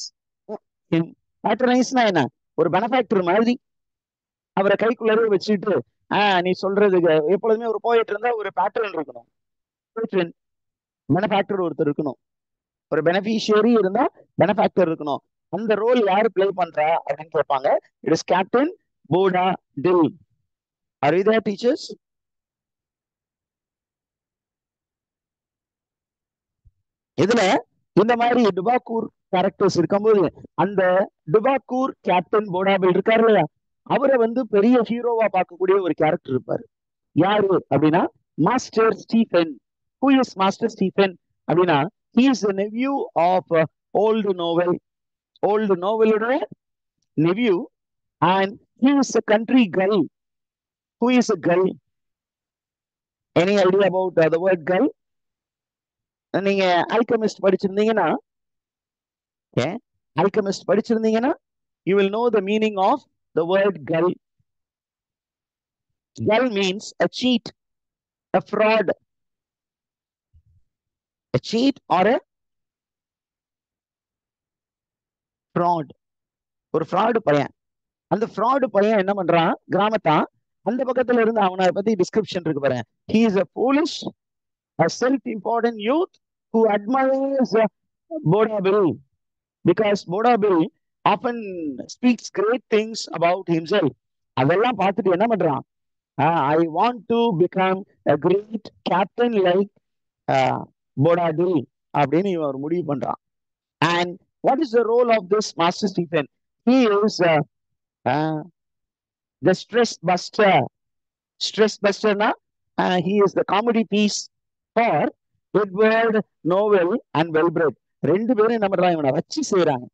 him. Patronize na என்ன, ஒரு பெனஃபேக்டர் மாதிரி அவரை கைக்குள்ளே வச்சுட்டு நீ சொல்றதுக்கு எப்பொழுதுமே ஒரு போயிட்டு இருந்தா ஒரு பேட்டர்ன் இருக்கணும், பெனஃபேக்டர் ஒருத்தர் இருக்கணும், ஒரு பெனிஃபிஷியரி இருந்தா பெனஃபேக்டர் இருக்கணும். அந்த ரோல் யாரு பிளே பண்றா அப்படின்னு கேட்பாங்க. It is captain Bobadill. Are you there, teachers? இதுல இந்த மாதிரி டுபாக்கூர் கேரக்டர்ஸ் இருக்கும்போது அந்த டுபாக்கூர் கேப்டன் போடாபில் இருக்காரு இல்லையா, அவரை வந்து பெரிய ஹீரோவா பார்க்கக்கூடிய ஒரு கேரக்டர் இருப்பாரு. யாரு அப்படின்னா master Stephen. Who is Master Stephen அப்படின்னா he is the nephew of old novel. Old novel nephew and he is a country girl. Who is a girl? Any idea about the word girl? நீங்க alchemist படிச்சிருந்தீங்கன்னா you will know the meaning of the word girl. Girl means a cheat, a fraud. A cheat or a fraud. ஒரு fraud பையன். அந்த fraud பையன் என்ன பண்றான், கிராமத்தான் அந்த பக்கத்துல இருந்து அவனை பத்தி டிஸ்கிரிப்ஷன் இருக்கு பாரு. He is a foolish, a self-important youth who admires Bodabil because Bodabil often speaks great things about himself. அதெல்லாம் பார்த்துட்டு என்ன பண்றான், I want to become a great captain like Bodabil அப்படின்னு இவன் ஒரு முடிவு பண்றான். And What is the role of this Master Stephen? He is the stress buster. Stress buster na, he is the comedy piece for Edward Novel and Wellbred. ரெண்டு பேரும் என்ன பண்றாங்க, இவனை வச்சு செய்யறாங்க.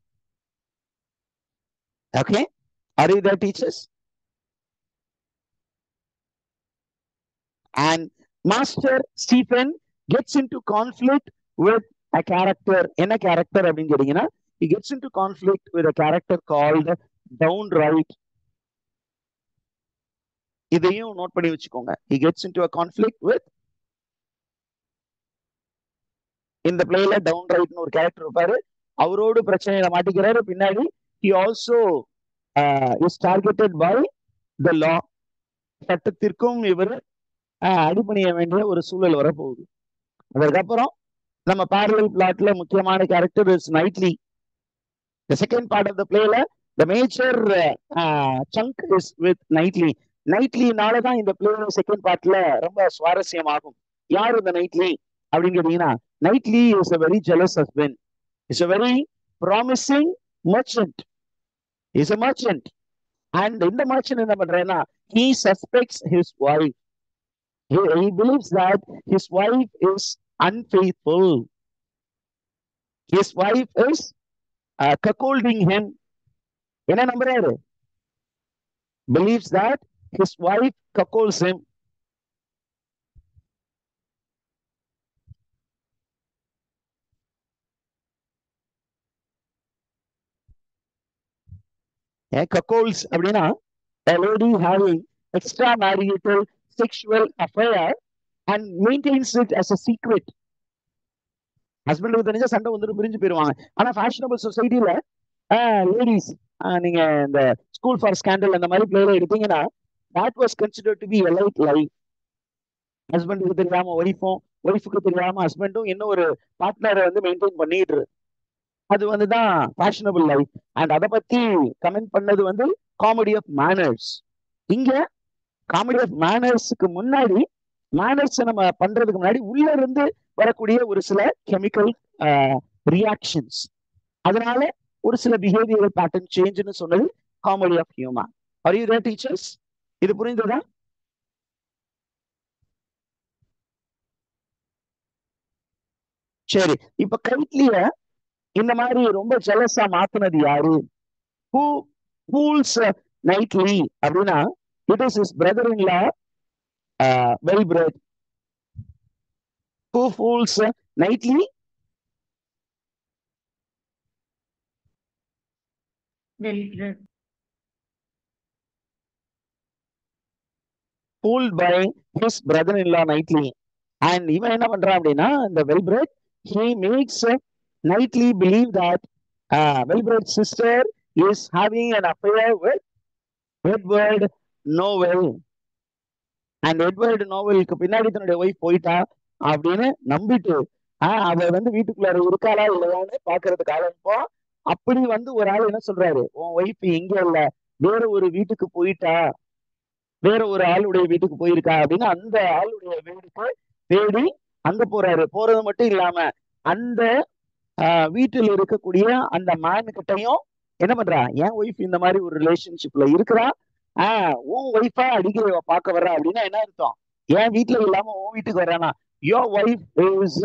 Okay, are you there, teachers? And Master Stephen gets into conflict with a character. என்ன character அப்படின்னு கேட்டீங்கன்னா, he gets into conflict with a character called Downright. இதையும் நோட் பண்ணி வச்சுக்கோங்க. He gets into a conflict with, இந்த பிளேல டவுன்ரைட்னு ஒரு character இருப்பாரு, அவரோடு பிரச்சனையில மாட்டிக்கிறாரு. பின்னாடி he also is targeted by the law. சட்டத்திற்கும் இவர் அடிபணிய வேண்டிய ஒரு சூழல் வரப்போகுது. அதற்கப்புறம் நம்ம parallel plotல முக்கியமான character is Knightly. The second part of the playல the major chunk is with Knightly. நைட்லினால தான் இந்த பிளேயோட செகண்ட் பார்ட்ல ரொம்ப சுவாரஸ்யமாகும். யார் இந்த நைட்லி அப்படின்னு கேட்டீங்கன்னா, nightly is a very jealous husband. Is a very promising merchant. Is a merchant. And இந்த merchant என்ன பண்றேன்னா, he suspects his wife. He believes that his wife is unfaithful. His wife is cuckolding him. என்ன நம்புறாரு? Believes that his wife cuckolds him. Cuckolds அப்படின்னா a lady having extramarital sexual affair and maintains it as a secret. ஹஸ்பண்டுக்கு தெரிஞ்ச சண்டை வந்துட்டு பிரிஞ்சு போயிருவாங்க. ஆனா fashionable சொசைட்டில லேடிஸ், நீங்க இந்த ஸ்கூல் ஃபார் ஸ்கேண்டல் அந்த மாதிரி பிளேல எடுத்தீங்கன்னா, that was considered to be a light life. ஹஸ்பண்டுக்கு தெரியாம ஒய்ஃபும், ஒய்ஃபுக்கு தெரியாம ஹஸ்பண்டும் இன்னும் ஒரு பார்ட்னரை வந்து மெயின்டைன் பண்ணிட்டு, அது வந்துதான் ஃபேஷனபிள் லைஃப். அண்ட் அதை பத்தி கமெண்ட் பண்ணது வந்து காமெடி ஆஃப் மேனர்ஸ். இங்க காமெடி ஆஃப் மேனர்ஸுக்கு முன்னாடி, மேனர்ஸ் நம்ம பண்றதுக்கு முன்னாடி உள்ள இருந்து வரக்கூடிய ஒரு சில கெமிக்கல் ரியாக்ஷன்ஸ், அதனால ஒரு சில பிஹேவியரல் பேட்டர்ன் சேஞ்சுன்னு சொன்னது comedy of humour. Are you there teachers? இது புரிந்ததா? சரி, இப்ப கைட்லிய இந்த மாதிரி ரொம்ப ஜெலஸா மாத்துனது யாரு? Who fools நைட்லி அப்படின்னா, it is his brother-in-law, Wellbred. Who fools nightly? Wellbred. Fooled by his brother-in-law nightly. And இவன் என்ன பண்றான் அப்படின்னா, இந்த Wellbred, he makes Knightley believe that Wellbred's sister is having an affair with Edward Novel. And Edward Novelக்கு பின்னாடி தன்னுடைய wife போயிட்டா அப்படின்னு நம்பிட்டு, அவ வந்து வீட்டுக்குள்ளார இருக்காளா இல்லையான்னு பாக்குறதுக்காக இப்போ அப்படி வந்து ஒரு ஆள் என்ன சொல்றாரு, உன் ஒய்ஃப் இங்க இல்ல, வேற ஒரு வீட்டுக்கு போயிட்டா, வேற ஒரு ஆளுடைய வீட்டுக்கு போயிருக்கா அப்படின்னு அந்த ஆளுடைய வீட்டுக்கு தேடி அங்க போறாரு. போறது மட்டும் இல்லாம அந்த வீட்டில் இருக்கக்கூடிய அந்த மேன் கிட்டையும் என்ன பண்றா, என் ஒய்ஃப் இந்த மாதிரி ஒரு ரிலேஷன்ஷிப்ல இருக்கிறா, உன் ஒய்ஃபா அடிக்கடி பார்க்க வர்றா அப்படின்னா என்ன அர்த்தம்? என் வீட்டுல இல்லாம உன் வீட்டுக்கு வர்றானா? Your wife is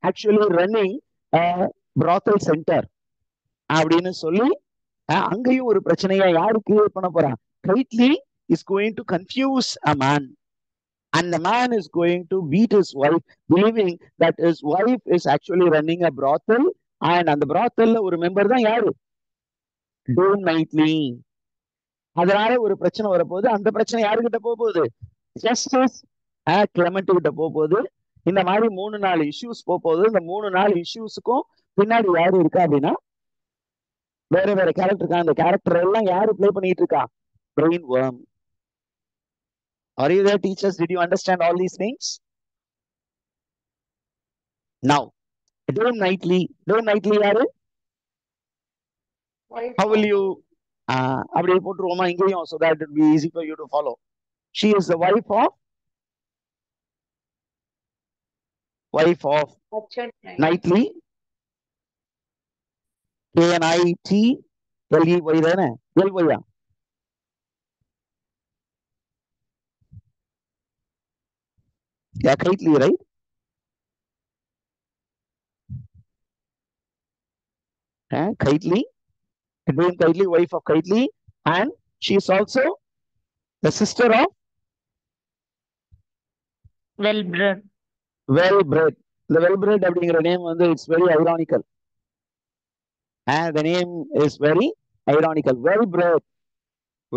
actually running brothel centre அப்படின்னு சொல்லி அங்கேயும் ஒரு பிரச்சனையா யாரு கிரியேட் பண்ண போறான்? Kitely is going to confuse a man. And the man is going to beat his wife, believing that his wife is actually running a brothel. And அந்த brothel ஒரு மெம்பர் தான் யாரு? Dame Knightley. அதனால ஒரு பிரச்சனை வரப்போகுது. அந்த பிரச்சனை யாருக்கிட்ட போகுது? ஜஸ்டிஸ் கிளமெண்ட் கிட்ட போகுது. இந்த மாதிரி 3-4 இஷ்யூஸ் போகுது. இந்த 3-4 இஷ்யூஸுக்கும் பின்னாடி யாரு இருக்கா அப்படின்னா, வேற வேற கேரக்டர் இருக்கா. அந்த கேரக்டர் எல்லாம் யாரு பிளே பண்ணிட்டு இருக்கா? Brain worm. Are you there, teachers? Did you understand all these things? Now, Dame Knightley. Dame Knightley யாரு? How will you அப்படியே போட்டுருவோமா இங்கேயும், so that it will be easy for you to follow. She is the wife of Knightley. KNITLEY தானே? LY. Yeah, Kitely, right? Kitely, Dame Kitely, wife of Kitely, and she is also the sister of Well-bred. Well-bred. The Well-bred அப்படிங்கிற name வந்து it's very ironical. The name is very ironical. Well-bred.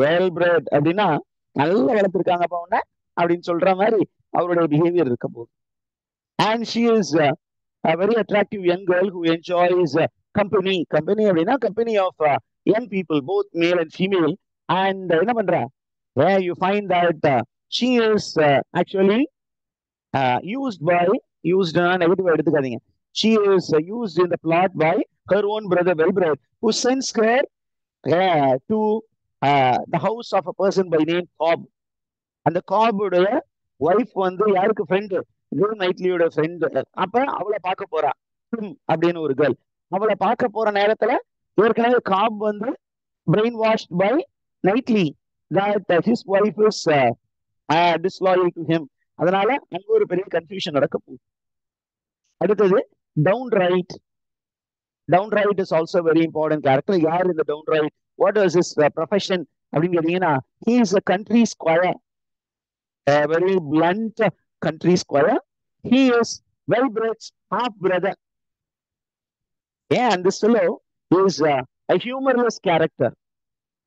Well-bred அப்படின்னா நல்லா வளர்த்துருக்காங்கப்பா உன்ன அப்படின்னு சொல்ற மாதிரி அவருடைய behaviour இருக்க போகுது. And she is a very attractive young girl who enjoys company அப்படின்னா company of young people, both male and female. And என்ன பண்றா? Yeah, you find that she is actually used negative எடுத்துக்காதீங்க. She is used in the plot by her own brother Well-bred, who sends her to the house of a person by name Cobb. அந்த Cobb உடைய wife வந்து யாருக்கு friend? Dame Kitelyயோட friend. அப்ப அவளை பார்க்க போறா அப்படின்னு ஒரு கேர்ள். அவளை பார்க்க போற நேரத்துல ஏற்கனவே Cobb வந்து brain washed by Kitely that his wife is disloyal to him. அதனால அங்க ஒரு பெரிய கன்ஃபியூஷன் நடக்க போகுது. அடுத்தது Downright. Downright is also a very important character. யார் இந்த Downright? What is his profession அப்படின்னு கேட்டீங்கன்னா, he is a country squire, a very blunt country squire. He is Well-bred's half brother. And this fellow is a humorless character.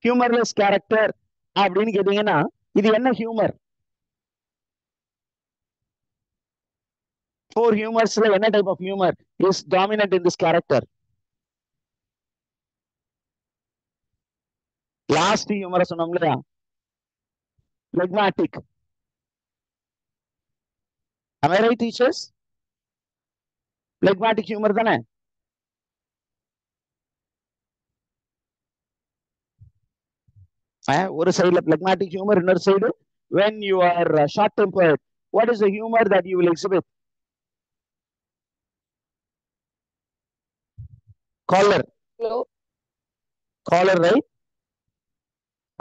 Humorless character அப்படின்னு கேட்டீங்கன்னா இது என்ன humour? 4 humors என்ன type of humor is dominant in this character? Last humor சொன்னோம் இல்லையா? Phlegmatic. Am I right, teachers? Phlegmatic humor தானே? ஒரு சைடுல phlegmatic humor, இன்னொரு side when you are short tempered, what is the humor that you will exhibit? Choler, right?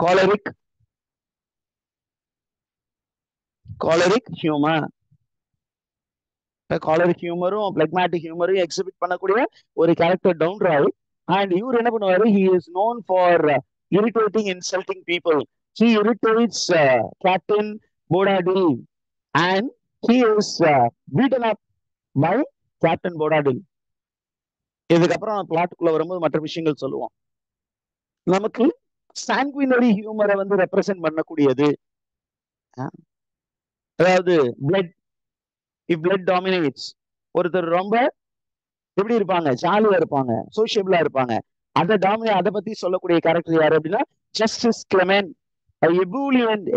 Choleric humor. Choleric humor-உம் phlegmatic humor-உம் exhibit பண்ணக்கூடிய ஒரு character Downright. And இவர் என்ன பண்ணுவாரு? He is known for irritating, insulting people. He irritates Captain Bodadil, and he is beaten up by Captain Bodadil. இதுக்கப்புறம் நம்ம பிளாட்டுக்குள்ள வரும்போது மற்ற விஷயங்கள் சொல்லுவோம். நமக்கு சாங்குவினரி ஹியூமரை வந்து ரெப்ரசென்ட் பண்ணக்கூடியது, அதாவது பிளட். இஃப் பிளட் டாமினேட்ஸ், ஒருத்தர் ரொம்ப எப்படி இருப்பாங்க? ஜாலியா இருப்பாங்க, சோசியபிளா இருப்பாங்க. அதை பத்தி சொல்லக்கூடிய கேரக்டர் யாரு அப்படின்னா ஜஸ்டிஸ் கிளெமெண்ட்.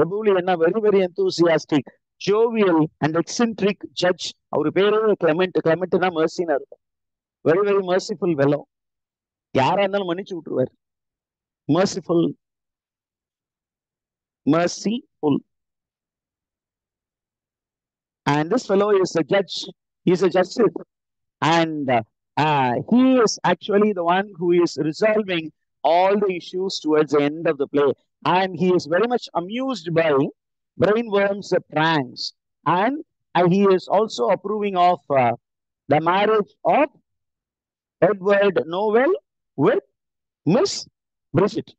எபூலியன்னா very very enthusiastic, jovial and eccentric judge. அவரு பேரே கிளெமெண்ட். கிளெமெண்ட்னா மெர்சினா இருக்கும். வெரி வெரி மெர்சிஃபுல் வெல்லோ. யாரா இருந்தாலும் மன்னிச்சு விட்டுருவார். Merciful. And this fellow is a judge. He is a justice, and he is actually the one who is resolving all the issues towards the end of the play. And he is very much amused by Brainworm's pranks. And he is also approving of the marriage of Edward Nowell with Miss Bridget.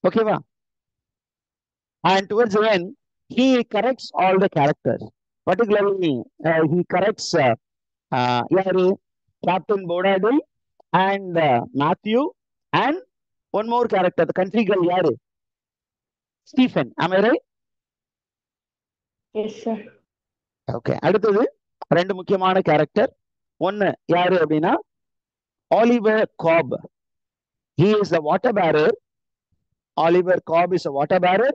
Okay, va? And towards the end, he corrects all the characters. Particularly, he corrects Captain Bodadil and Matthew, and one more character, the country girl, yaru? Stephen. Am I right? Yes, sir. Okay. அடுத்தது ரெண்டு முக்கியமான character. ஒன்னு யாரு அப்படின்னா Oliver Cobb. He is a water bearer. Oliver Cobb is a water bearer,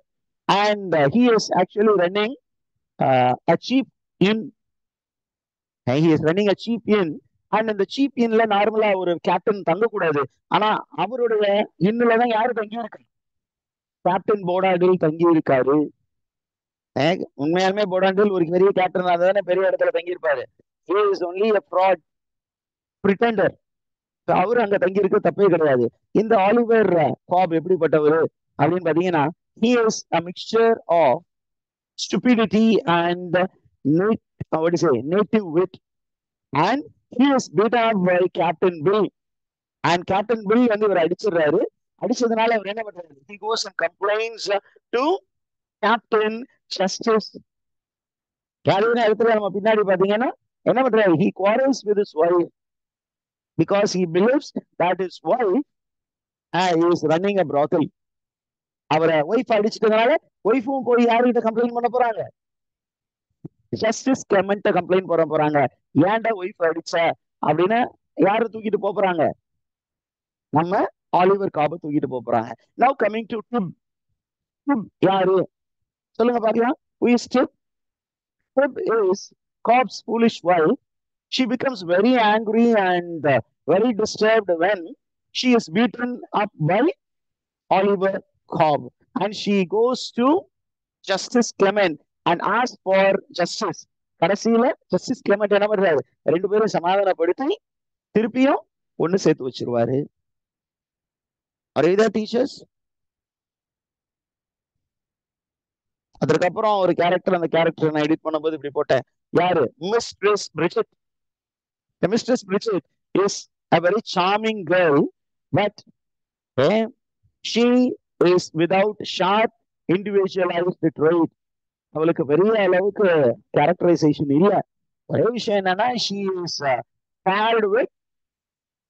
and he is actually running a cheap inn. He is running a cheap inn, and in the cheap innல நார்மலா ஒரு captain தங்க கூடாது. ஆனா அவருடைய இன்னுல தான் யாரு தங்கி இருக்கு? கேப்டன் போடாடில் தங்கி இருக்காரு. உண்மையாலுமே போடாடில் ஒரு பெரிய கேப்டன், அதானே பெரிய இடத்துல தங்கி இருப்பாரு. He is only a fraud, pretender. அவரு அங்க தங்கி இருக்க தப்பே கிடையாது. இந்த ஆலிவர் காப் எப்படிப்பட்டவர் அப்படின்னு பாத்தீங்கன்னா, he is a mixture of stupidity and native wit, and he is beat up by Captain Bill. And Captain Bill வந்து இவர் அடிச்சிடுறாரு. அடிச்சதுனால அவர் என்ன பண்றாரு? He goes and complains to Captain Justice. கேள்வின இடத்துல நம்ம பின்னாடி பாத்தீங்கன்னா என்ன பண்றாரு? He quarrels with his wife because he believes that his wife is running a brothel. அவரை ஒய்ஃப் அடிச்சிட்டதுனால ஒய்ஃபும் போய் யாருகிட்ட கம்ப்ளைண்ட் பண்ண போறாங்க? ஜஸ்டிஸ் கிளமெண்ட்ட கம்ப்ளைண்ட் பண்ண போறாங்க. ஏன்டா ஒய்ஃப் அடிச்ச அப்படின்னு யாரு தூக்கிட்டு போறாங்க? நம்ம ஆலிவர் காப தூக்கிட்டு போறாங்க. Now coming to tip. யாரு சொல்லுங்க பாக்கலாம். Who is Tib? Tib is Cobb's foolish wife. She becomes very angry and very disturbed when she is beaten up by Oliver Cobb, and she goes to Justice Clement and asks for justice. கடைசியில justice Clement என்ன பண்றாரு? ரெண்டு பேரும் சமாதானப்படுத்தி திருப்பியும் ஒண்ணு சேர்த்து வச்சிருவாரு. Are you there, teachers? அதுக்கப்புறம் ஒரு கேரக்டர், அந்த கேரக்டர் நான் எடிட் பண்ணும்போது இப்படி போட்டேன். யாரு? Mistress Bridget. The Mistress Bridget is a very charming girl, but she is without sharp individualized trait. அவளுக்கு பெரிய அளவுக்கு கேரக்டரைசேஷன் இல்ல. ஒரே விஷயம் என்னன்னா, she is paired with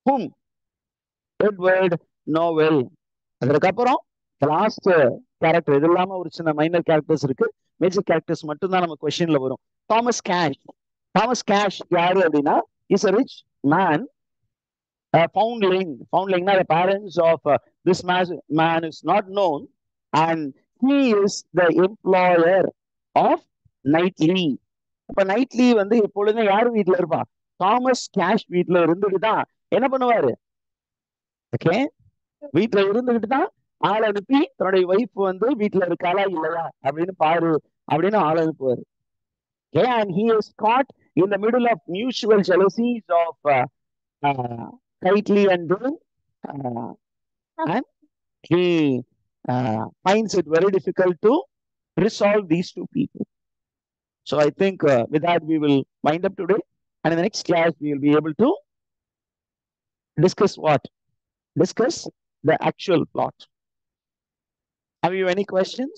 whom? Edward Nowell. அதுக்கப்புறம் லாஸ்ட் கேரக்டர் இது இல்லாம ஒரு சின்ன மைனர் கேரக்டர்ஸ் இருக்கு. மேஜர் கேரக்டர்ஸ் மட்டும் தான் நம்ம கொஸ்டின்ல வரும். Thomas cash. தாமஸ் கேஷ் யாரு அப்படின்னா, is a rich man, a foundling. Foundling, the parents of this man is not known, and he is the employer of Knightley. அப்ப நைட்லி வந்து எப்பொழுதும் யாரு வீட்டுல இருப்பா? தாமஸ் கேஷ் வீட்டுல இருந்துட்டு தான் என்ன பண்ணுவாரு? ஓகே, வீட்டுல இருந்துகிட்டு தான் ஆள் அனுப்பி தன்னுடைய ஒய்ஃப் வந்து வீட்டுல இருக்காளா இல்லையா அப்படின்னு பாரு அப்படின்னு ஆள் அனுப்புவாரு. Okay, and he is caught in the middle of mutual jealousies of Knightley and Bill, and he finds it very difficult to resolve these two people. So I think with that we will wind up today, and in the next class we will be able to discuss what? Discuss the actual plot. Have you any questions?